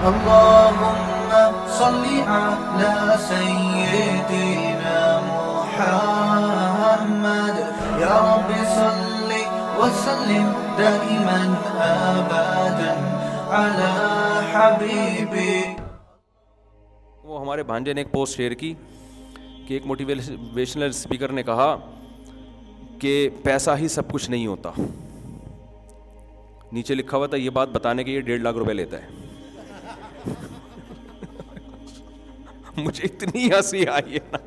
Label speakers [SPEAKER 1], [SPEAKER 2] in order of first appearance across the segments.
[SPEAKER 1] اللهم صل على سيدنا محمد يا رب صل وسلم دائما ابدا على حبيبي.
[SPEAKER 2] وہ ہمارے بھانجے نے ایک پوسٹ شیئر کی کہ ایک موٹیویشنل اسپیکر نے کہا کہ پیسہ ہی سب کچھ نہیں ہوتا. نیچے لکھا ہوا تھا یہ بات بتانے کے یہ 1.5 لاکھ روپے لیتا ہے. مجھے اتنی ہنسی آئی ہے نا,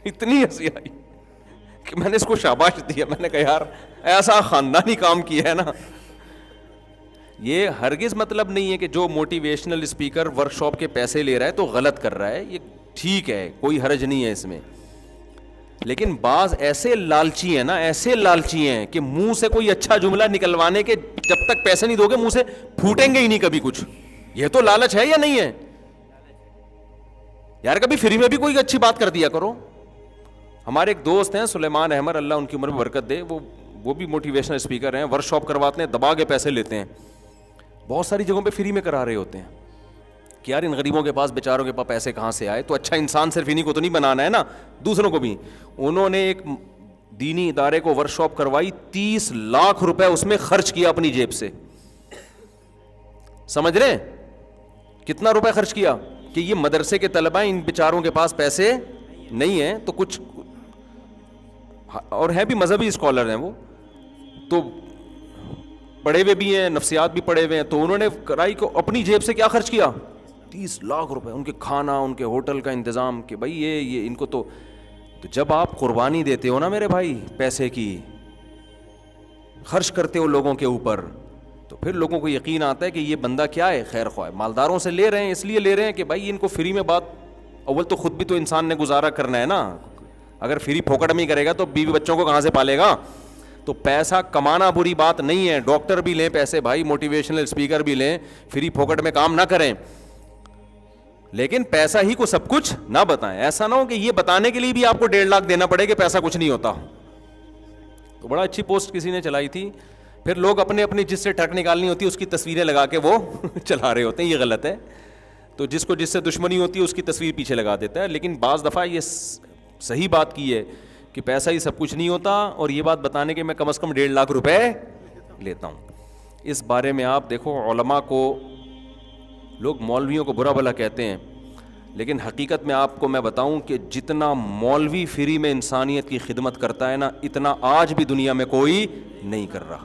[SPEAKER 2] اتنی ہنسی آئی کہ میں نے اس کو شاباش دیا. میں نے کہا یار ایسا خاندانی کام کیا ہے نا. یہ ہرگز مطلب نہیں ہے کہ جو موٹیویشنل اسپیکر ورک شاپ کے پیسے لے رہا ہے تو غلط کر رہا ہے, یہ ٹھیک ہے, کوئی حرج نہیں ہے اس میں. لیکن بعض ایسے لالچی ہیں نا, ایسے لالچی ہیں کہ منہ سے کوئی اچھا جملہ نکلوانے کے جب تک پیسے نہیں دو گے منہ سے پھوٹیں گے ہی نہیں کبھی کچھ. یہ تو لالچ ہے یا نہیں ہے یار؟ کبھی فری میں بھی کوئی اچھی بات کر دیا کرو. ہمارے ایک دوست ہیں سلیمان احمد, اللہ ان کی عمر میں برکت دے, وہ بھی موٹیویشنل اسپیکر ہیں, ورک شاپ کرواتے ہیں, دبا کے پیسے لیتے ہیں, بہت ساری جگہوں پہ فری میں کرا رہے ہوتے ہیں کہ یار ان غریبوں کے پاس بیچاروں کے پاس پیسے کہاں سے آئے. تو اچھا انسان صرف انہیں کو تو نہیں بنانا ہے نا, دوسروں کو بھی. انہوں نے ایک دینی ادارے کو ورک شاپ کروائی, 30 لاکھ روپے اس میں خرچ کیا اپنی جیب سے. سمجھ رہے ہیں کتنا روپے خرچ کیا کہ یہ مدرسے کے طلبہ, ان بیچاروں کے پاس پیسے نہیں ہیں تو کچھ, اور ہے بھی مذہبی اسکالر ہیں وہ, تو پڑھے ہوئے بھی ہیں, نفسیات بھی پڑھے ہوئے ہیں. تو انہوں نے کرائی کو اپنی جیب سے کیا خرچ کیا, 30 لاکھ روپے. ان کے کھانا, ان کے ہوٹل کا انتظام, کہ بھائی یہ ان کو تو جب آپ قربانی دیتے ہو نا میرے بھائی, پیسے کی خرچ کرتے ہو لوگوں کے اوپر, تو پھر لوگوں کو یقین آتا ہے کہ یہ بندہ کیا ہے, خیر خواہ ہے. مالداروں سے لے رہے ہیں اس لیے لے رہے ہیں کہ بھائی ان کو فری میں بات, اول تو خود بھی تو انسان نے گزارا کرنا ہے نا. اگر فری پھوکٹ میں ہی کرے گا تو بیوی بچوں کو کہاں سے پالے گا؟ تو پیسہ کمانا بری بات نہیں ہے, ڈاکٹر بھی لیں پیسے بھائی, موٹیویشنل اسپیکر بھی لیں, فری پھوکٹ میں کام نہ کریں, لیکن پیسہ ہی کو سب کچھ نہ بتائیں. ایسا نہ ہو کہ یہ بتانے کے لیے بھی آپ کو 1.5 لاکھ دینا پڑے کہ پیسہ کچھ نہیں ہوتا. تو بڑا اچھی پوسٹ کسی نے چلائی تھی. پھر لوگ اپنے جس سے ٹھگ نکالنی ہوتی ہے اس کی تصویریں لگا کے وہ چلا رہے ہوتے ہیں, یہ غلط ہے. تو جس کو جس سے دشمنی ہوتی ہے اس کی تصویر پیچھے لگا دیتا ہے. لیکن بعض دفعہ یہ صحیح بات کی ہے کہ پیسہ ہی سب کچھ نہیں ہوتا, اور یہ بات بتانے کے میں کم از کم 1.5 لاکھ روپے لیتا ہوں. اس بارے میں آپ دیکھو, علماء کو لوگ مولویوں کو برا بھلا کہتے ہیں, لیکن حقیقت میں آپ کو میں بتاؤں کہ جتنا مولوی فری میں انسانیت کی خدمت کرتا ہے نا, اتنا آج بھی دنیا میں کوئی نہیں کر رہا.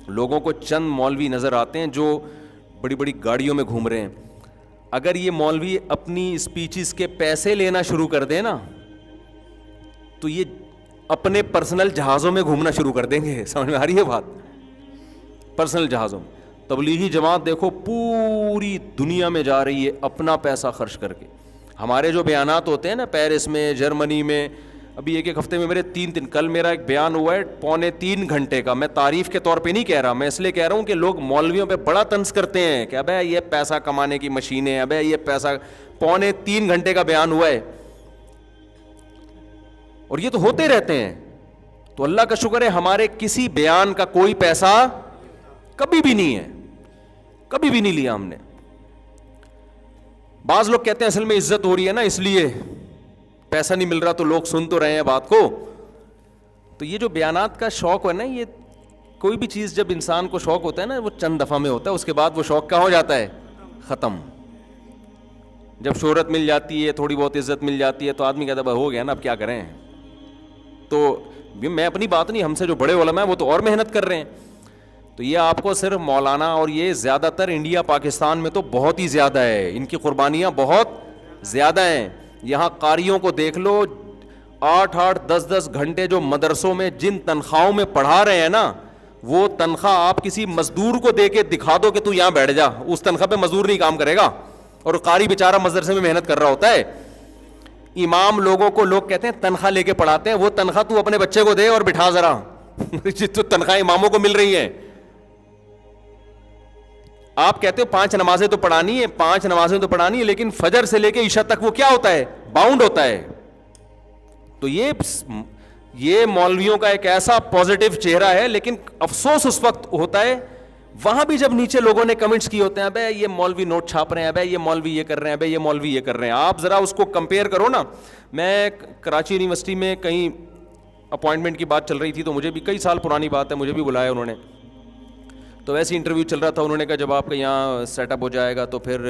[SPEAKER 2] لوگوں کو چند مولوی نظر آتے ہیں جو بڑی بڑی گاڑیوں میں گھوم رہے ہیں. اگر یہ مولوی اپنی اسپیچز کے پیسے لینا شروع کر دیں نا تو یہ اپنے پرسنل جہازوں میں گھومنا شروع کر دیں گے. سمجھ میں آ رہی ہے بات؟ پرسنل جہازوں میں. تبلیغی جماعت دیکھو پوری دنیا میں جا رہی ہے اپنا پیسہ خرچ کر کے. ہمارے جو بیانات ہوتے ہیں نا پیرس میں, جرمنی میں, ابھی ایک ہفتے میں میرے 3 کل میرا ایک بیان ہوا ہے 2.25 گھنٹے کا. میں تعریف کے طور پہ نہیں کہہ رہا, میں اس لیے کہہ رہا ہوں کہ لوگ مولویوں پہ بڑا طنز کرتے ہیں کہ ابے یہ پیسہ کمانے کی مشینیں, ابے یہ پیسہ. 2.25 گھنٹے کا بیان ہوا ہے, اور یہ تو ہوتے رہتے ہیں. تو اللہ کا شکر ہے ہمارے کسی بیان کا کوئی پیسہ کبھی بھی نہیں ہے, کبھی بھی نہیں لیا ہم نے. بعض لوگ کہتے ہیں اصل میں عزت ہو رہی ہے نا اس لیے پیسہ نہیں مل رہا, تو لوگ سن تو رہے ہیں بات کو. تو یہ جو بیانات کا شوق ہے نا, یہ کوئی بھی چیز جب انسان کو شوق ہوتا ہے نا وہ چند دفعہ میں ہوتا ہے, اس کے بعد وہ شوق کیا ہو جاتا ہے, ختم. جب شہرت مل جاتی ہے, تھوڑی بہت عزت مل جاتی ہے, تو آدمی کہتا ہے ہو گیا نا اب کیا کریں. تو میں اپنی بات نہیں, ہم سے جو بڑے علماء ہیں وہ تو اور محنت کر رہے ہیں. تو یہ آپ کو صرف مولانا, اور یہ زیادہ تر انڈیا پاکستان میں تو بہت ہی زیادہ ہے, ان کی قربانیاں بہت زیادہ ہیں. یہاں قاریوں کو دیکھ لو, 8-8 10-10 گھنٹے جو مدرسوں میں جن تنخواہوں میں پڑھا رہے ہیں نا, وہ تنخواہ آپ کسی مزدور کو دے کے دکھا دو کہ تو یہاں بیٹھ جا, اس تنخواہ پہ مزدور نہیں کام کرے گا, اور قاری بیچارہ مدرسے میں محنت کر رہا ہوتا ہے. امام لوگوں کو لوگ کہتے ہیں تنخواہ لے کے پڑھاتے ہیں, وہ تنخواہ تو اپنے بچے کو دے اور بٹھا ذرا تو تنخواہ اماموں کو مل رہی ہے. آپ کہتے ہو 5 نمازیں تو پڑھانی ہے, 5 نمازیں تو پڑھانی ہے, لیکن فجر سے لے کے عشاء تک وہ کیا ہوتا ہے, باؤنڈ ہوتا ہے. تو یہ مولویوں کا ایک ایسا پازیٹیو چہرہ ہے, لیکن افسوس اس وقت ہوتا ہے وہاں بھی جب نیچے لوگوں نے کمنٹس کی ہوتے ہیں بھائی یہ مولوی نوٹ چھاپ رہے ہیں, بھائی یہ مولوی یہ کر رہے ہیں, بھائی یہ مولوی یہ کر رہے ہیں, آپ ذرا اس کو کمپیئر کرو نا. میں کراچی یونیورسٹی میں کہیں اپوائنٹمنٹ کی بات چل رہی تھی, تو مجھے بھی کئی سال پرانی بات ہے, مجھے بھی بلایا انہوں نے, تو ویسے انٹرویو چل رہا تھا. انہوں نے کہا جب آپ کا یہاں سیٹ اپ ہو جائے گا تو پھر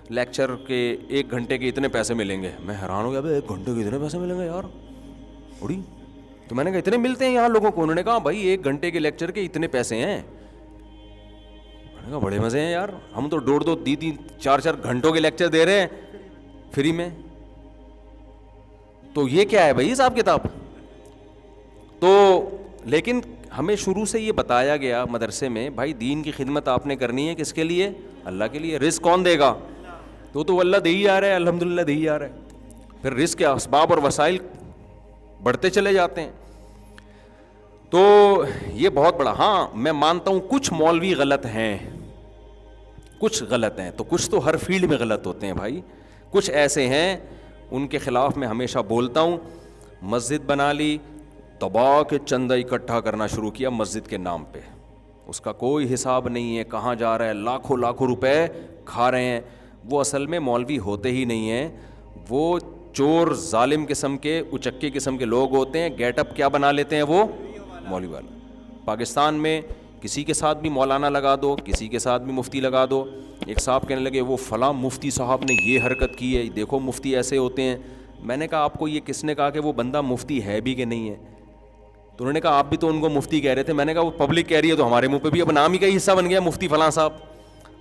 [SPEAKER 2] لیکچر کے 1 گھنٹے کے اتنے پیسے ملیں گے. میں حیران ہو گیا, بھائی 1 گھنٹے کے اتنے پیسے ملیں گے یار بڑی. تو میں نے کہا اتنے ملتے ہیں یہاں لوگوں کو؟ انہوں نے کہا بھائی 1 گھنٹے کے لیکچر کے اتنے پیسے ہیں. میں نے کہا بڑے مزے ہیں یار, ہم تو 2-2 3-4 گھنٹوں کے لیکچر دے رہے ہیں فری میں. تو یہ کیا ہے بھائی حساب کتاب؟ تو لیکن ہمیں شروع سے یہ بتایا گیا مدرسے میں, بھائی دین کی خدمت آپ نے کرنی ہے کس کے لیے؟ اللہ کے لیے. رزق کون دے گا؟ تو اللہ دے ہی آ رہا ہے, الحمدللہ دے ہی آ رہا ہے. پھر رزق کے اسباب اور وسائل بڑھتے چلے جاتے ہیں. تو یہ بہت بڑا, ہاں میں مانتا ہوں کچھ مولوی غلط ہیں, کچھ غلط ہیں, تو کچھ تو ہر فیلڈ میں غلط ہوتے ہیں بھائی. کچھ ایسے ہیں ان کے خلاف میں ہمیشہ بولتا ہوں. مسجد بنا لی, دبا کے چندہ اکٹھا کرنا شروع کیا مسجد کے نام پہ, اس کا کوئی حساب نہیں ہے کہاں جا رہا ہے, لاکھوں لاکھوں روپے کھا رہے ہیں. وہ اصل میں مولوی ہوتے ہی نہیں ہیں, وہ چور ظالم قسم کے اچکے قسم کے لوگ ہوتے ہیں. گیٹ اپ کیا بنا لیتے ہیں وہ مولوی والا. پاکستان میں کسی کے ساتھ بھی مولانا لگا دو, کسی کے ساتھ بھی مفتی لگا دو. ایک صاحب کہنے لگے وہ فلاں مفتی صاحب نے یہ حرکت کی ہے, دیکھو مفتی ایسے ہوتے ہیں. میں نے کہا آپ کو یہ کس نے کہا کہ وہ بندہ مفتی ہے بھی کہ نہیں ہے؟ تو انہوں نے کہا آپ بھی تو ان کو مفتی کہہ رہے تھے. میں نے کہا وہ پبلک کہہ رہی ہے تو ہمارے منہ پہ بھی اب نام ہی کا ہی حصہ بن گیا مفتی فلاں صاحب.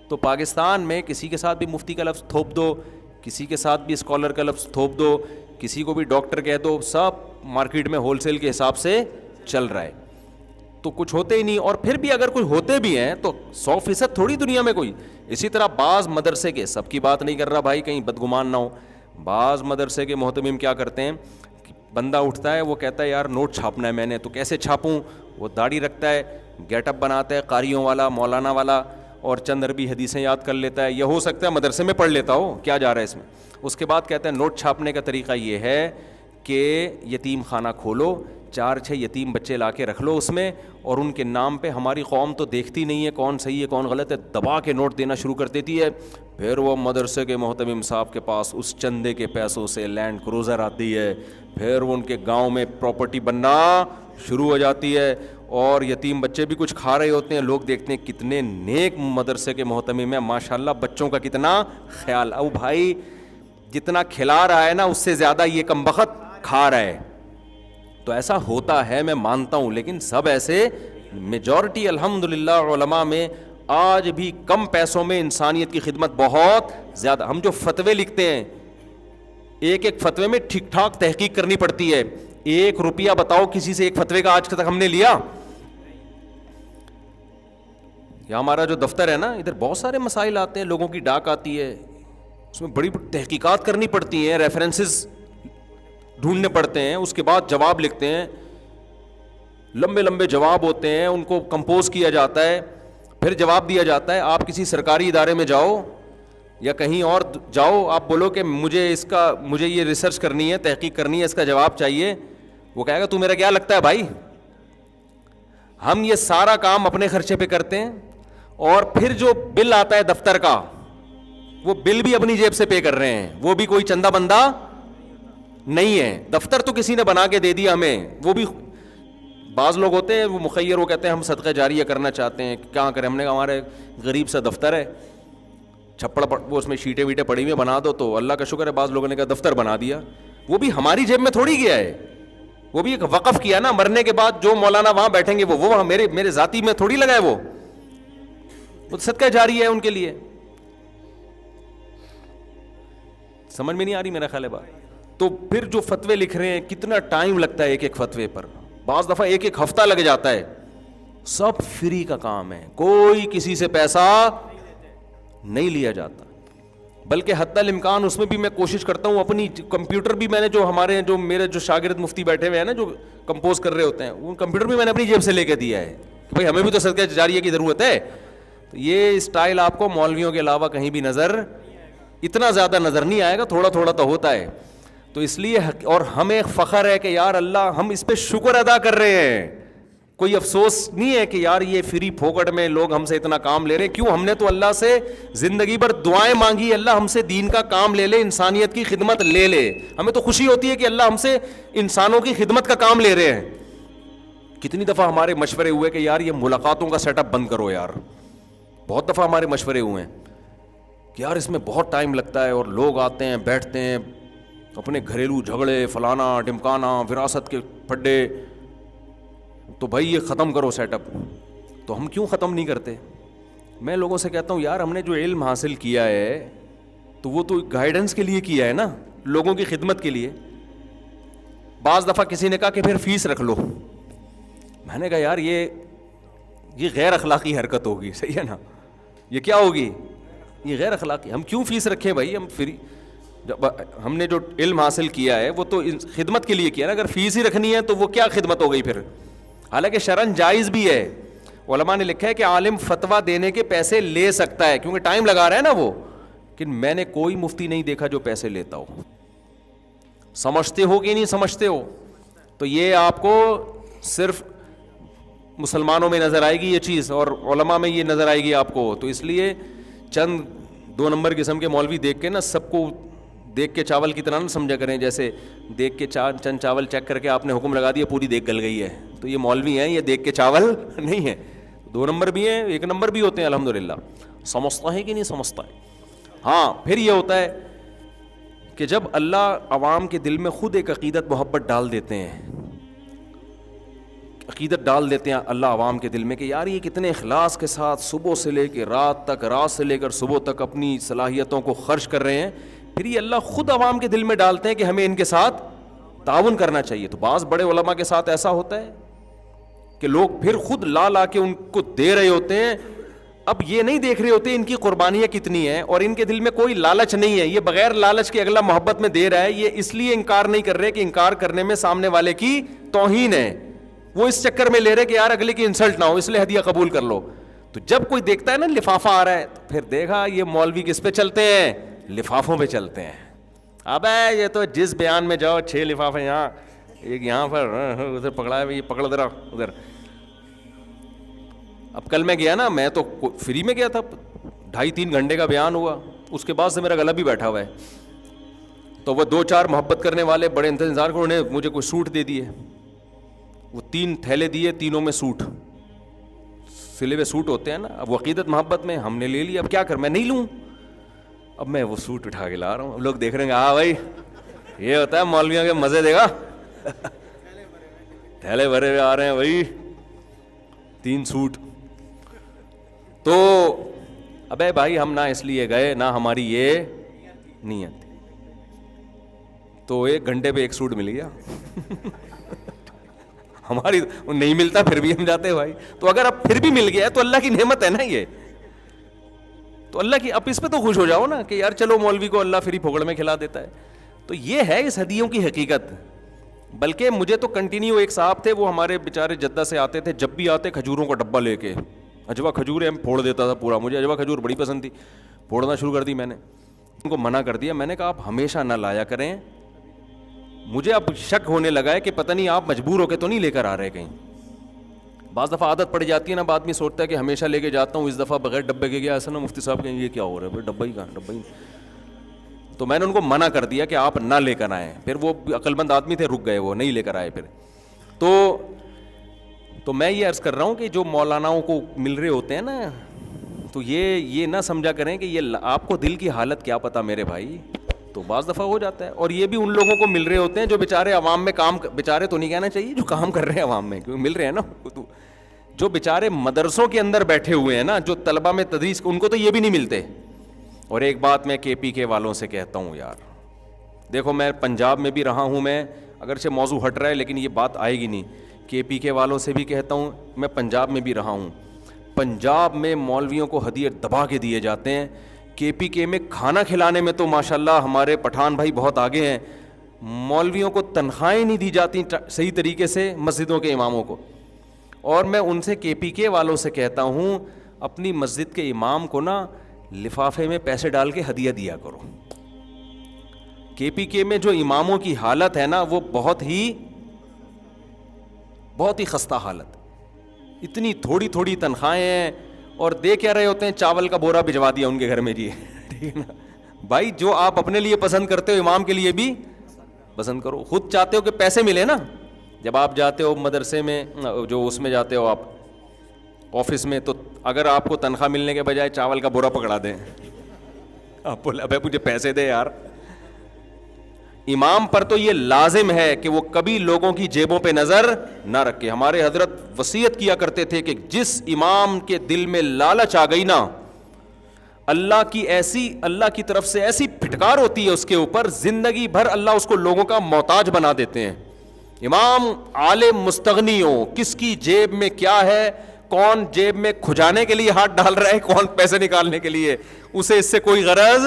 [SPEAKER 2] تو پاکستان میں کسی کے ساتھ بھی مفتی کا لفظ تھوپ دو, کسی کے ساتھ بھی اسکالر کا لفظ تھوپ دو, کسی کو بھی ڈاکٹر کہہ دو, سب مارکیٹ میں ہول سیل کے حساب سے چل رہا ہے. تو کچھ ہوتے ہی نہیں, اور پھر بھی اگر کوئی ہوتے بھی ہیں تو 100% تھوڑی دنیا میں کوئی. اسی طرح بعض مدرسے کے, سب کی بات نہیں کر رہا بھائی کہیں بدگمان نہ ہو, بعض مدرسے کے محتمم کیا کرتے ہیں, بندہ اٹھتا ہے وہ کہتا ہے یار نوٹ چھاپنا ہے میں نے, تو کیسے چھاپوں؟ وہ داڑھی رکھتا ہے, گیٹ اپ بناتا ہے قاریوں والا, مولانا والا, اور چند عربی حدیثیں یاد کر لیتا ہے, یا ہو سکتا ہے مدرسے میں پڑھ لیتا ہو, کیا جا رہا ہے اس میں. اس کے بعد کہتا ہے نوٹ چھاپنے کا طریقہ یہ ہے کہ یتیم خانہ کھولو, 4-6 یتیم بچے لا کے رکھ لو اس میں, اور ان کے نام پہ ہماری قوم تو دیکھتی نہیں ہے کون صحیح ہے کون غلط ہے, دبا کے نوٹ دینا شروع کر دیتی ہے. پھر وہ مدرسے کے محتمم صاحب کے پاس اس چندے کے پیسوں سے لینڈ کروزر آتی ہے, پھر وہ ان کے گاؤں میں پراپرٹی بننا شروع ہو جاتی ہے, اور یتیم بچے بھی کچھ کھا رہے ہوتے ہیں. لوگ دیکھتے ہیں کتنے نیک مدرسے کے محتمم ہیں, ماشاءاللہ بچوں کا کتنا خیال. او بھائی جتنا کھلا رہا ہے نا اس سے زیادہ یہ کمبخت کھا رہا ہے. تو ایسا ہوتا ہے میں مانتا ہوں, لیکن سب ایسے میجورٹی الحمدللہ علماء میں آج بھی کم پیسوں میں انسانیت کی خدمت بہت زیادہ. ہم جو فتوے لکھتے ہیں, ایک ایک فتوے میں ٹھیک ٹھاک تحقیق کرنی پڑتی ہے. 1 روپیہ بتاؤ کسی سے ایک فتوے کا آج تک ہم نے لیا؟ یا ہمارا جو دفتر ہے نا, ادھر بہت سارے مسائل آتے ہیں, لوگوں کی ڈاک آتی ہے, اس میں بڑی تحقیقات کرنی پڑتی ہیں, ریفرنسز ڈھونڈنے پڑتے ہیں, اس کے بعد جواب لکھتے ہیں, لمبے لمبے جواب ہوتے ہیں, ان کو کمپوز کیا جاتا ہے, پھر جواب دیا جاتا ہے. آپ کسی سرکاری ادارے میں جاؤ یا کہیں اور جاؤ, آپ بولو کہ مجھے یہ ریسرچ کرنی ہے, تحقیق کرنی ہے, اس کا جواب چاہیے, وہ کہے گا تو میرا کیا لگتا ہے بھائی. ہم یہ سارا کام اپنے خرچے پہ کرتے ہیں, اور پھر جو بل آتا ہے دفتر کا, وہ بل بھی اپنی جیب سے پے کر رہے ہیں, وہ بھی کوئی چندہ بندہ نہیں ہے. دفتر تو کسی نے بنا کے دے دیا ہمیں, وہ بھی بعض لوگ ہوتے ہیں وہ مخیر, وہ کہتے ہیں ہم صدقہ جاریہ کرنا چاہتے ہیں, کیا کریں. ہم نے کہا ہمارے غریب سا دفتر ہے, چھپڑ وہ اس میں شیٹیں ویٹیں پڑی ہوئی بنا دو, تو اللہ کا شکر ہے بعض لوگوں نے کہا دفتر بنا دیا. وہ بھی ہماری جیب میں تھوڑی گیا ہے, وہ بھی ایک وقف کیا نا, مرنے کے بعد جو مولانا وہاں بیٹھیں گے وہ میرے ذاتی میں تھوڑی لگا ہے, وہ صدقہ جاری ہے ان کے لیے. سمجھ میں نہیں آ رہی میرا خیال ہے بات. تو پھر جو فتوے لکھ رہے ہیں, کتنا ٹائم لگتا ہے ایک ایک فتوے پر, بعض دفعہ 1 ہفتہ لگ جاتا ہے. سب فری کا کام ہے, کوئی کسی سے پیسہ نہیں لیا جاتا, بلکہ حتی الامکان اس میں بھی میں کوشش کرتا ہوں اپنی کمپیوٹر بھی میں نے جو میرے جو شاگرد مفتی بیٹھے ہوئے ہیں نا, جو کمپوز کر رہے ہوتے ہیں, وہ کمپیوٹر بھی میں نے اپنی جیب سے لے کے دیا ہے کہ بھائی ہمیں بھی تو صدقہ جاریہ کی ضرورت ہے. تو یہ اسٹائل آپ کو مولویوں کے علاوہ کہیں بھی اتنا زیادہ نظر نہیں آئے گا, تھوڑا تھوڑا تو ہوتا ہے. تو اس لیے, اور ہمیں فخر ہے کہ یار اللہ ہم اس پہ شکر ادا کر رہے ہیں, کوئی افسوس نہیں ہے کہ یار یہ فری پھوکٹ میں لوگ ہم سے اتنا کام لے رہے. کیوں؟ ہم نے تو اللہ سے زندگی بھر دعائیں مانگی, اللہ ہم سے دین کا کام لے لے, انسانیت کی خدمت لے لے. ہمیں تو خوشی ہوتی ہے کہ اللہ ہم سے انسانوں کی خدمت کا کام لے رہے ہیں. کتنی دفعہ ہمارے مشورے ہوئے کہ یار یہ ملاقاتوں کا سیٹ اپ بند کرو یار. بہت دفعہ ہمارے مشورے ہوئے ہیں کہ یار اس میں بہت ٹائم لگتا ہے, اور لوگ آتے ہیں بیٹھتے ہیں, اپنے گھریلو جھگڑے فلانا ڈمکانا, وراثت کے پھڈے, تو بھائی یہ ختم کرو سیٹ اپ. تو ہم کیوں ختم نہیں کرتے؟ میں لوگوں سے کہتا ہوں یار ہم نے جو علم حاصل کیا ہے تو وہ تو گائیڈنس کے لیے کیا ہے نا, لوگوں کی خدمت کے لیے. بعض دفعہ کسی نے کہا کہ پھر فیس رکھ لو. میں نے کہا یار یہ غیر اخلاقی حرکت ہوگی, صحیح ہے نا, یہ کیا ہوگی, یہ غیر اخلاقی. ہم کیوں فیس رکھیں بھائی؟ ہم فری, ہم نے جو علم حاصل کیا ہے وہ تو خدمت کے لیے کیا نا. اگر فیس ہی رکھنی ہے تو وہ کیا خدمت ہو گئی پھر؟ حالانکہ شرعاً جائز بھی ہے. علماء نے لکھا ہے کہ عالم فتویٰ دینے کے پیسے لے سکتا ہے کیونکہ ٹائم لگا رہا ہے نا وہ, لیکن میں نے کوئی مفتی نہیں دیکھا جو پیسے لیتا ہو. سمجھتے ہو کہ نہیں سمجھتے ہو؟ تو یہ آپ کو صرف مسلمانوں میں نظر آئے گی یہ چیز, اور علماء میں یہ نظر آئے گی آپ کو. تو اس لیے چند 2 نمبر قسم کے مولوی دیکھ کے نا, سب کو دیکھ کے چاول کی طرح نہ سمجھا کریں, جیسے دیکھ کے چند چاول چیک کر کے آپ نے حکم لگا دیا پوری دیکھ گل گئی ہے, تو یہ مولوی ہیں, یہ دیکھ کے چاول نہیں ہے. 2 نمبر بھی ہیں, 1 نمبر بھی ہوتے ہیں الحمدللہ. سمجھتا ہے کہ نہیں سمجھتا ہے؟ ہاں. پھر یہ ہوتا ہے کہ جب اللہ عوام کے دل میں خود ایک عقیدت محبت ڈال دیتے ہیں, عقیدت ڈال دیتے ہیں اللہ عوام کے دل میں کہ یار یہ کتنے اخلاص کے ساتھ صبح سے لے کے رات تک, رات سے لے کر صبح تک اپنی صلاحیتوں کو خرچ کر رہے ہیں, پھر یہ اللہ خود عوام کے دل میں ڈالتے ہیں کہ ہمیں ان کے ساتھ تعاون کرنا چاہیے. تو بعض بڑے علماء کے ساتھ ایسا ہوتا ہے کہ لوگ پھر خود لا کے ان کو دے رہے ہوتے ہیں. اب یہ نہیں دیکھ رہے ہوتے ان کی قربانیاں کتنی ہیں, اور ان کے دل میں کوئی لالچ نہیں ہے, یہ بغیر لالچ کے اگلا محبت میں دے رہا ہے. یہ اس لیے انکار نہیں کر رہے کہ انکار کرنے میں سامنے والے کی توہین ہے, وہ اس چکر میں لے رہے کہ یار اگلے کی انسلٹ نہ ہو, اس لیے ہدیہ قبول کر لو. تو جب کوئی دیکھتا ہے نا لفافہ آ رہا ہے, تو پھر دیکھا یہ مولوی کس پہ چلتے ہیں, لفافوں پہ چلتے ہیں. اب یہ تو جس بیان میں جاؤ 6 لفافے یہاں, ایک یہاں پر, ادھر پکڑا ہے, یہ پکڑ ذرا ادھر. اب کل میں گیا نا, میں تو فری میں گیا تھا, 2.5-3 گھنٹے کا بیان ہوا, اس کے بعد سے میرا گلا بھی بیٹھا ہوا ہے. تو وہ 2-4 محبت کرنے والے بڑے انتظار کرو, انہیں مجھے کوئی سوٹ دے دیے, وہ 3 تھیلے دیے, تینوں میں سوٹ, سلے ہوئے سوٹ ہوتے ہیں نا. اب وہ عقیدت محبت میں ہم نے لے لیا, اب کیا کر, میں نہیں لوں. اب میں وہ سوٹ اٹھا کے لا رہا ہوں, لوگ دیکھ رہے ہیں, ہاں بھائی یہ ہوتا ہے مولویوں کے مزے دے گا, تھیلے بھرے ہوئے آ رہے ہیں بھائی, 3 سوٹ. تو ابے بھائی ہم نہ اس لیے گئے, نہ ہماری یہ نیت. تو 1 گھنٹے پہ 1 سوٹ مل گیا. ہماری نہیں ملتا پھر بھی ہم جاتے بھائی. تو اگر اب پھر بھی مل گیا ہے تو اللہ کی نعمت ہے نا یہ, تو اللہ کی, اب اس پہ تو خوش ہو جاؤ نا کہ یار چلو مولوی کو اللہ فری پھوکڑ میں کھلا دیتا ہے. تو یہ ہے اس ہدیوں کی حقیقت. بلکہ مجھے تو کنٹینیو, ایک صاحب تھے وہ ہمارے بیچارے جدہ سے آتے تھے, جب بھی آتے کھجوروں کا ڈبہ لے کے, اجوا کھجور ہے, پھوڑ دیتا تھا پورا. مجھے اجوا کھجور بڑی پسند تھی, پھوڑنا شروع کر دی میں نے, ان کو منع کر دیا. میں نے کہا آپ ہمیشہ نہ لایا کریں, مجھے اب شک ہونے لگا ہے کہ پتہ نہیں آپ مجبور ہو کے تو نہیں لے کر آ رہے کہیں. بعض دفعہ عادت پڑ جاتی ہے نا, بعد میں سوچتا ہے کہ ہمیشہ لے کے جاتا ہوں, اس دفعہ بغیر ڈبے کے گیا, ایسا نا مفتی صاحب کہیں یہ کیا ہو رہا ہے, ڈبہ ہی کہاں, ڈبہ ہی. تو میں نے ان کو منع کر دیا کہ آپ نہ لے کر آئیں. پھر وہ عقل مند آدمی تھے, رک گئے, وہ نہیں لے کر آئے پھر. تو میں یہ عرض کر رہا ہوں کہ جو مولاناؤں کو مل رہے ہوتے ہیں نا, تو یہ نہ سمجھا کریں کہ یہ آپ کو دل کی حالت کیا پتہ میرے بھائی. تو بعض دفعہ ہو جاتا ہے, اور یہ بھی ان لوگوں کو مل رہے ہوتے ہیں جو بیچارے عوام میں کام, بیچارے تو نہیں کہنا چاہیے, جو کام کر رہے ہیں عوام میں, کیونکہ مل رہے ہیں نا. جو بیچارے مدرسوں کے اندر بیٹھے ہوئے ہیں نا, جو طلبہ میں تدریس, ان کو تو یہ بھی نہیں ملتے. اور ایک بات میں KPK والوں سے کہتا ہوں یار, دیکھو میں پنجاب میں بھی رہا ہوں, میں اگرچہ موضوع ہٹ رہا ہے لیکن یہ بات آئے گی نہیں. KPK والوں سے بھی کہتا ہوں, میں پنجاب میں بھی رہا ہوں, پنجاب میں مولویوں کو ہدیے دبا کے دیے جاتے ہیں. KPK میں کھانا کھلانے میں تو ماشاءاللہ ہمارے پٹھان بھائی بہت آگے ہیں, مولویوں کو تنخواہیں نہیں دی جاتی صحیح طریقے سے, مسجدوں کے اماموں کو. اور میں ان سے KPK والوں سے کہتا ہوں, اپنی مسجد کے امام کو نا لفافے میں پیسے ڈال کے ہدیہ دیا کرو. KPK میں جو اماموں کی حالت ہے نا, وہ بہت ہی خستہ حالت. اتنی تھوڑی تھوڑی تنخواہیں ہیں اور دے کیا رہے ہوتے ہیں, چاول کا بورا بھجوا دیا ان کے گھر میں جی, ٹھیک ہے نا بھائی. جو آپ اپنے لیے پسند کرتے ہو امام کے لیے بھی پسند کرو. خود چاہتے ہو کہ پیسے ملے نا, جب آپ جاتے ہو مدرسے میں, جو اس میں جاتے ہو آپ آفس میں, تو اگر آپ کو تنخواہ ملنے کے بجائے چاول کا بورا پکڑا دیں, آپ بولے ابے مجھے پیسے دے یار. امام پر تو یہ لازم ہے کہ وہ کبھی لوگوں کی جیبوں پہ نظر نہ رکھے. ہمارے حضرت وصیت کیا کرتے تھے کہ جس امام کے دل میں لالچ آ گئی نا, اللہ کی طرف سے ایسی پھٹکار ہوتی ہے اس کے اوپر, زندگی بھر اللہ اس کو لوگوں کا محتاج بنا دیتے ہیں. امام عالم مستغنی ہو, کس کی جیب میں کیا ہے, کون جیب میں کھجانے کے لیے ہاتھ ڈال رہا ہے, کون پیسے نکالنے کے لیے, اسے اس سے کوئی غرض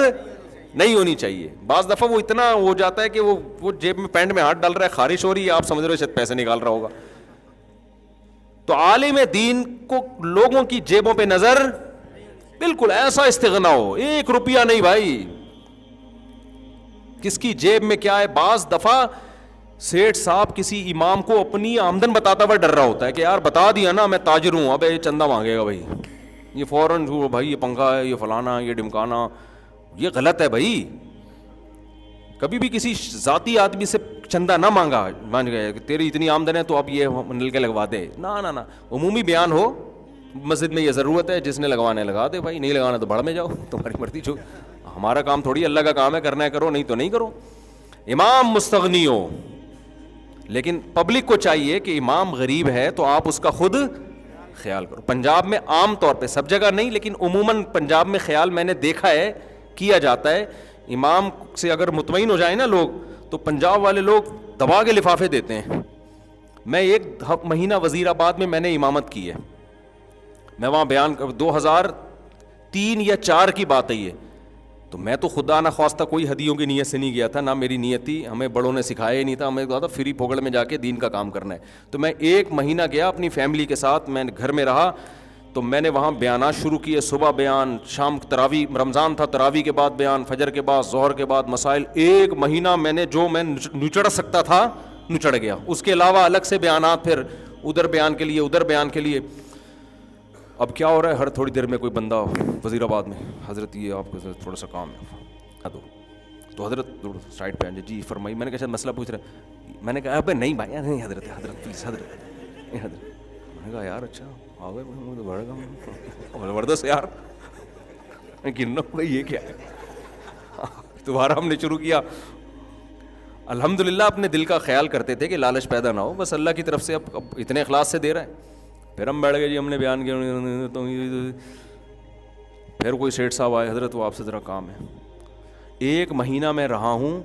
[SPEAKER 2] نہیں ہونی چاہیے. بعض دفعہ وہ اتنا ہو جاتا ہے کہ وہ جیب میں پینٹ میں ہاتھ ڈال رہا ہے, خارش ہو رہی ہے, آپ سمجھ رہے ہو شاید پیسے نکال رہا ہوگا. تو عالم دین کو لوگوں کی جیبوں پہ نظر, بالکل ایسا استغنا ہو, 1 روپیہ نہیں بھائی, کس کی جیب میں کیا ہے. بعض دفعہ سیٹھ صاحب کسی امام کو اپنی آمدن بتاتا ہوا ڈر رہا ہوتا ہے کہ یار بتا دیا نا میں تاجر ہوں, اب یہ چندہ مانگے گا بھائی, یہ فوراً بھائی یہ پنکھا ہے, یہ فلانا, یہ ڈمکانا. یہ غلط ہے بھائی. کبھی بھی کسی ذاتی آدمی سے چندہ نہ مان گئے کہ تیری اتنی آمدن ہے تو اب یہ نل کے لگوا دے, نہ. عمومی بیان ہو, مسجد میں یہ ضرورت ہے, جس نے لگوانا لگا دے بھائی, نہیں لگانا تو بڑھ میں جاؤ, تمہاری مرضی. جو ہمارا کام تھوڑی, اللہ کا کام ہے, کرنا ہے کرو, نہیں تو نہیں کرو. امام مستغنی ہو, لیکن پبلک کو چاہیے کہ امام غریب ہے تو آپ اس کا خود خیال کرو. پنجاب میں عام طور پہ, سب جگہ نہیں لیکن عموماً پنجاب میں خیال میں نے دیکھا ہے کیا جاتا ہے. امام سے اگر مطمئن ہو جائیں نا لوگ, تو پنجاب والے لوگ دبا کے لفافے دیتے ہیں. میں 1 مہینہ وزیر آباد میں نے امامت کی ہے. میں وہاں بیان 2003 یا 4 کی بات ہے یہ. تو میں تو خدا نہ خواستہ کوئی ہدیوں کی نیت سے نہیں گیا تھا, نہ میری نیت تھی, ہمیں بڑوں نے سکھایا ہی نہیں تھا, ہمیں کہا تھا فری پھوگڑ میں جا کے دین کا کام کرنا ہے. تو میں 1 مہینہ گیا اپنی فیملی کے ساتھ, میں گھر میں رہا, تو میں نے وہاں بیانات شروع کیے. صبح بیان, شام تراویح, رمضان تھا تراویح کے بعد بیان, فجر کے بعد, ظہر کے بعد مسائل. 1 مہینہ میں نے جو میں نچڑ سکتا تھا نچڑ گیا. اس کے علاوہ الگ سے بیانات, پھر ادھر بیان کے لیے, ادھر بیان کے لیے. اب کیا ہو رہا ہے, ہر تھوڑی دیر میں کوئی بندہ وزیر آباد میں, حضرت یہ آپ کو تھوڑا سا کام ہے, تو حضرت سائڈ پہ جی فرمائی. میں نے کہا شاید مسئلہ پوچھ رہا, میں نے کہا ابے نہیں بھائی, نہیں حضرت پلیز حضرت. میں نے کہا یار اچھا آ گئے, بڑھ گا زبردست یار, گننا بھائی یہ کیا ہے. دوبارہ ہم نے شروع کیا. الحمدللہ اپنے دل کا خیال کرتے تھے کہ لالچ پیدا نہ ہو, بس اللہ کی طرف سے اب اتنے اخلاص سے دے رہا ہے. پھر ہم بیٹھ گئے جی, ہم نے بیان کیا. پھر کوئی سیٹھ صاحب آئے, حضرت وہ آپ سے ذرا کام ہے. 1 مہینہ میں رہا ہوں,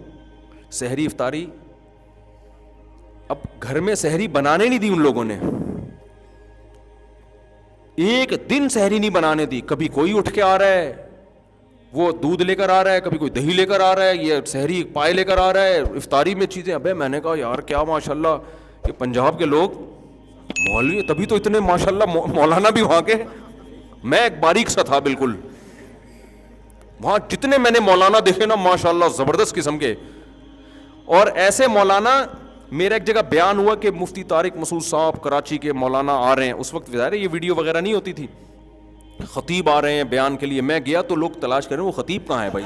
[SPEAKER 2] سحری افطاری, اب گھر میں سحری بنانے نہیں دی ان لوگوں نے, 1 دن سحری نہیں بنانے دی. کبھی کوئی اٹھ کے آ رہا ہے, وہ دودھ لے کر آ رہا ہے, کبھی کوئی دہی لے کر آ رہا ہے, یہ سحری پائے لے کر آ رہا ہے, افطاری میں چیزیں. ابے میں نے کہا یار کیا ماشاءاللہ کہ پنجاب کے لوگ مولوی, تبھی تو اتنے ماشاءاللہ مولانا بھی وہاں کے. میں ایک باریک سا تھا بالکل, وہاں جتنے میں نے مولانا دیکھے نا ماشاءاللہ زبردست قسم کے. اور ایسے مولانا, میرا ایک جگہ بیان ہوا کہ مفتی طارق مسعود صاحب کراچی کے مولانا آ رہے ہیں. اس وقت ظاہر ہے یہ ویڈیو وغیرہ نہیں ہوتی تھی, خطیب آ رہے ہیں بیان کے لیے. میں گیا تو لوگ تلاش کر رہے ہیں وہ خطیب کہاں ہے بھائی.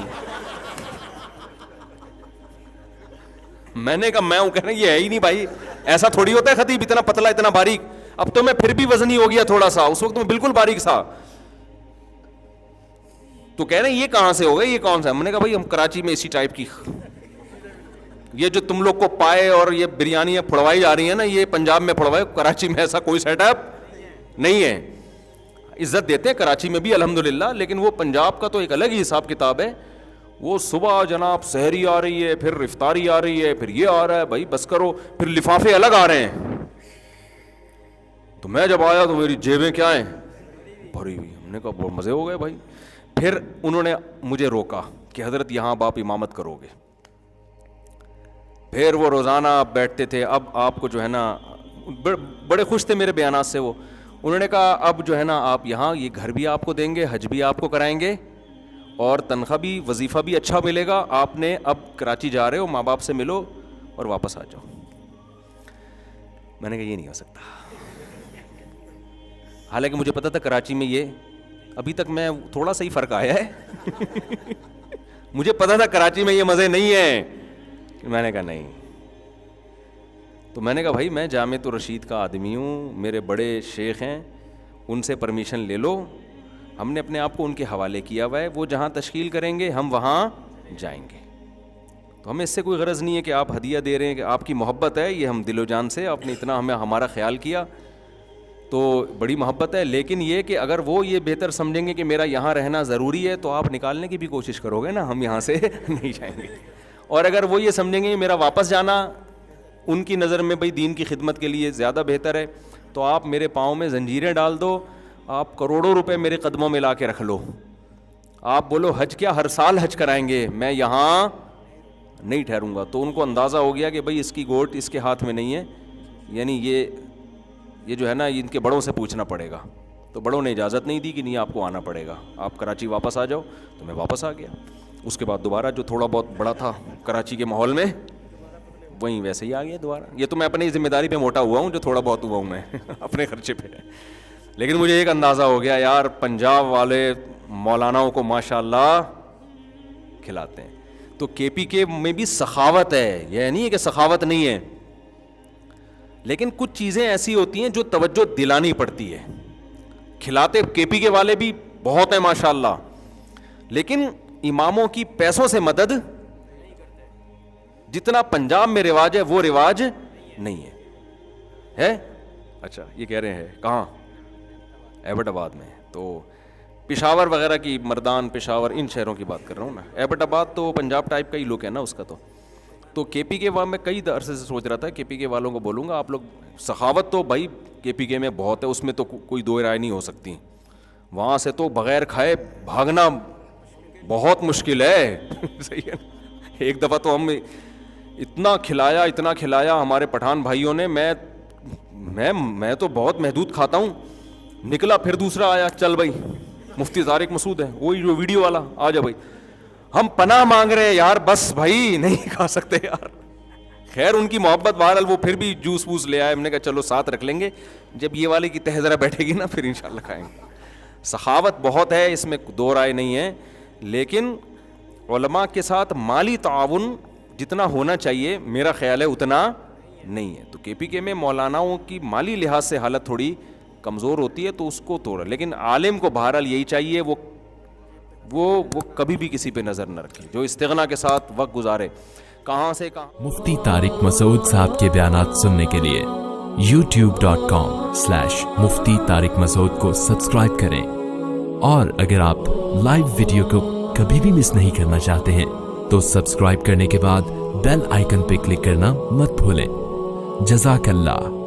[SPEAKER 2] میں نے کہا میں ہوں, کہہ رہے ہیں یہ ہے ہی نہیں بھائی, ایسا تھوڑی ہوتا ہے خطیب, اتنا پتلا اتنا باریک. اب تو میں پھر بھی وزنی ہو گیا تھوڑا سا, اس وقت میں بالکل باریک تھا. تو کہہ رہے ہیں یہ کہاں سے ہو گئے, یہ کون سا ہے. میں نے کہا بھائی ہم کراچی میں اسی ٹائپ کی, یہ جو تم لوگ کو پائے اور یہ بریانی پھڑوائی جا رہی ہیں نا, یہ پنجاب میں پھڑوائے, کراچی میں ایسا کوئی سیٹ اپ نہیں ہے. عزت دیتے ہیں کراچی میں بھی الحمدللہ, لیکن وہ پنجاب کا تو ایک الگ ہی حساب کتاب ہے. وہ صبح جناب سحری آ رہی ہے, پھر افطاری آ رہی ہے, پھر یہ آ رہا ہے, بھائی بس کرو. پھر لفافے الگ آ رہے ہیں. تو میں جب آیا تو میری جیبیں کیا ہیں, بھری ہوئی. ہم نے کہا بہت مزے ہو گئے بھائی. پھر انہوں نے مجھے روکا کہ حضرت یہاں آپ امامت کرو گے. پھر وہ روزانہ بیٹھتے تھے. اب آپ کو جو ہے نا, بڑے خوش تھے میرے بیانات سے وہ. انہوں نے کہا اب جو ہے نا آپ یہاں, یہ گھر بھی آپ کو دیں گے, حج بھی آپ کو کرائیں گے, اور تنخواہ بھی, وظیفہ بھی اچھا ملے گا. آپ نے اب کراچی جا رہے ہو, ماں باپ سے ملو اور واپس آ جاؤ. میں نے کہا یہ نہیں ہو سکتا. حالانکہ مجھے پتا تھا کراچی میں یہ ابھی تک میں تھوڑا سا ہی فرق آیا ہے مجھے پتا تھا کراچی میں یہ مزے نہیں ہیں. میں نے کہا نہیں. تو میں نے کہا بھائی میں جامعۃ الرشید کا آدمی ہوں, میرے بڑے شیخ ہیں, ان سے پرمیشن لے لو. ہم نے اپنے آپ کو ان کے حوالے کیا ہوا ہے, وہ جہاں تشکیل کریں گے ہم وہاں جائیں گے. تو ہمیں اس سے کوئی غرض نہیں ہے کہ آپ ہدیہ دے رہے ہیں, کہ آپ کی محبت ہے, یہ ہم دل و جان سے, آپ نے اتنا ہمارا خیال کیا تو بڑی محبت ہے. لیکن یہ کہ اگر وہ یہ بہتر سمجھیں گے کہ میرا یہاں رہنا ضروری ہے تو آپ نکالنے کی بھی کوشش کرو گے نا, ہم یہاں سے نہیں جائیں گے. اور اگر وہ یہ سمجھیں گے میرا واپس جانا ان کی نظر میں بھائی دین کی خدمت کے لیے زیادہ بہتر ہے, تو آپ میرے پاؤں میں زنجیریں ڈال دو, آپ کروڑوں روپے میرے قدموں میں لا کے رکھ لو, آپ بولو حج کیا ہر سال حج کرائیں گے, میں یہاں نہیں ٹھہروں گا. تو ان کو اندازہ ہو گیا کہ بھائی اس کی گوٹ اس کے ہاتھ میں نہیں ہے, یعنی یہ جو ہے نا ان کے بڑوں سے پوچھنا پڑے گا. تو بڑوں نے اجازت نہیں دی کہ نہیں آپ کو آنا پڑے گا, آپ کراچی واپس آ جاؤ. تو میں واپس آ گیا. اس کے بعد دوبارہ جو تھوڑا بہت بڑا تھا کراچی کے ماحول میں وہیں ویسے ہی آ گیا دوبارہ. یہ تو میں اپنی ذمہ داری پہ موٹا ہوا ہوں, جو تھوڑا بہت ہوا ہوں میں اپنے خرچے پہ. لیکن مجھے ایک اندازہ ہو گیا یار پنجاب والے مولاناؤں کو ماشاء اللہ کھلاتے ہیں. تو کے پی کے میں بھی سخاوت ہے, یہ نہیں ہے کہ سخاوت نہیں ہے, لیکن کچھ چیزیں ایسی ہوتی ہیں جو توجہ دلانی پڑتی ہے. کھلاتے کے پی کے والے بھی بہت ہیں ماشاء اللہ, لیکن اماموں کی پیسوں سے مدد جتنا پنجاب میں رواج ہے وہ رواج نہیں ہے. اچھا یہ کہہ رہے ہیں کہاں, ایبٹ آباد میں. تو پشاور وغیرہ کی, مردان, پشاور, ان شہروں کی بات کر رہا ہوں میں. ایبٹ آباد تو پنجاب ٹائپ کا ہی لک ہے نا اس کا. تو کے پی کے میں کئی عرصے سے سوچ رہا تھا کے پی کے والوں کو بولوں گا آپ لوگ سخاوت تو بھائی کے پی کے میں بہت ہے, اس میں تو کوئی دو رائے نہیں ہو سکتی. وہاں سے تو بغیر کھائے بھاگنا بہت مشکل ہے صحیح ہے. ایک دفعہ تو ہم اتنا کھلایا ہمارے پٹھان بھائیوں نے, میں تو بہت محدود کھاتا ہوں. نکلا پھر دوسرا آیا, چل بھائی مفتی طارق مسعود ہے, وہی جو ویڈیو والا, آ جا بھائی ہم پناہ مانگ رہے ہیں یار, بس بھائی نہیں کھا سکتے یار. خیر ان کی محبت بہرحال وہ پھر بھی جوس ووس لے آئے. ہم نے کہا چلو ساتھ رکھ لیں گے, جب یہ والے کی تہ ذرا بیٹھے گی نا پھر انشاءاللہ کھائیں گے. سخاوت بہت ہے, اس میں دو رائے نہیں ہے, لیکن علماء کے ساتھ مالی تعاون جتنا ہونا چاہیے میرا خیال ہے اتنا نہیں ہے. تو کے پی کے میں مولاناؤں کی مالی لحاظ سے حالت تھوڑی کمزور ہوتی ہے, تو اس کو توڑا. لیکن عالم کو بہرحال یہی چاہیے وہ کبھی بھی کسی پہ نظر نہ رکھے, جو استغنا کے ساتھ وقت گزارے. کہاں سے کہاں.
[SPEAKER 3] مفتی طارق مسعود صاحب کے بیانات سننے کے لیے youtube.com/مفتی طارق مسعود کو سبسکرائب کریں, اور اگر آپ لائیو ویڈیو کو کبھی بھی مس نہیں کرنا چاہتے ہیں تو سبسکرائب کرنے کے بعد بیل آئیکن پہ کلک کرنا مت بھولیں. جزاک اللہ.